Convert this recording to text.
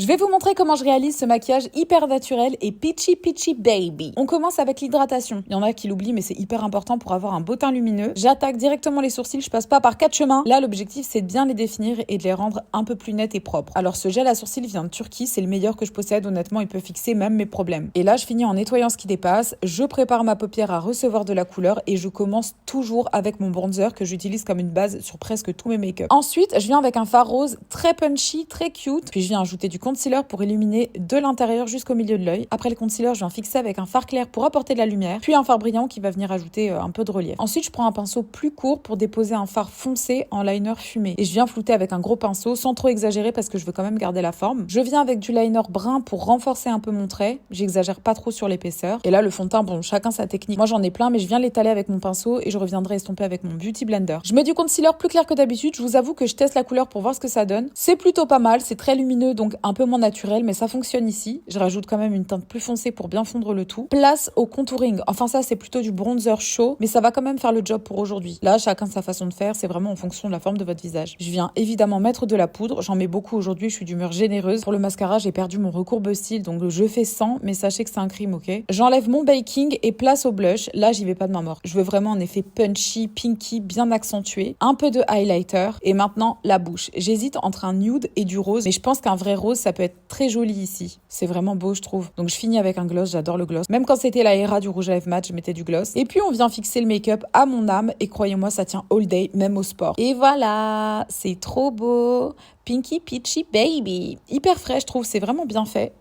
Je vais vous montrer comment je réalise ce maquillage hyper naturel et peachy peachy baby. On commence avec l'hydratation. Il y en a qui l'oublient mais c'est hyper important pour avoir un beau teint lumineux. J'attaque directement les sourcils, je passe pas par 4 chemins. Là l'objectif c'est de bien les définir et de les rendre un peu plus nets et propres. Alors ce gel à sourcils vient de Turquie, c'est le meilleur que je possède, honnêtement il peut fixer même mes problèmes. Et là je finis en nettoyant ce qui dépasse, je prépare ma paupière à recevoir de la couleur et je commence toujours avec mon bronzer que j'utilise comme une base sur presque tous mes make-up. Ensuite je viens avec un fard rose très punchy, très cute, puis je viens ajouter du concealer pour illuminer de l'intérieur jusqu'au milieu de l'œil. Après le concealer, je viens fixer avec un fard clair pour apporter de la lumière, puis un fard brillant qui va venir ajouter un peu de relief. Ensuite, je prends un pinceau plus court pour déposer un fard foncé en liner fumé. Et je viens flouter avec un gros pinceau sans trop exagérer parce que je veux quand même garder la forme. Je viens avec du liner brun pour renforcer un peu mon trait. J'exagère pas trop sur l'épaisseur. Et là, le fond de teint, bon, chacun sa technique. Moi, j'en ai plein, mais je viens l'étaler avec mon pinceau et je reviendrai estomper avec mon Beauty Blender. Je mets du concealer plus clair que d'habitude. Je vous avoue que je teste la couleur pour voir ce que ça donne. C'est plutôt pas mal. C'est très lumineux, donc un peu moins naturel, mais ça fonctionne ici. Je rajoute quand même une teinte plus foncée pour bien fondre le tout. Place au contouring. Enfin ça c'est plutôt du bronzer chaud, mais ça va quand même faire le job pour aujourd'hui. Là chacun sa façon de faire, c'est vraiment en fonction de la forme de votre visage. Je viens évidemment mettre de la poudre, j'en mets beaucoup aujourd'hui, je suis d'humeur généreuse. Pour le mascara j'ai perdu mon recourbe cils, donc je fais 100, mais sachez que c'est un crime, ok. J'enlève mon baking et place au blush. Là j'y vais pas de main morte. Je veux vraiment un effet punchy, pinky, bien accentué. Un peu de highlighter et maintenant la bouche. J'hésite entre un nude et du rose, mais je pense qu'un vrai rose ça peut être très joli ici. C'est vraiment beau, je trouve. Donc je finis avec un gloss, j'adore le gloss. Même quand c'était la era du rouge à lèvres mat, je mettais du gloss. Et puis on vient fixer le make-up à mon âme et croyez-moi, ça tient all day, même au sport. Et voilà, c'est trop beau. Pinky Peachy Baby. Hyper frais, je trouve, c'est vraiment bien fait.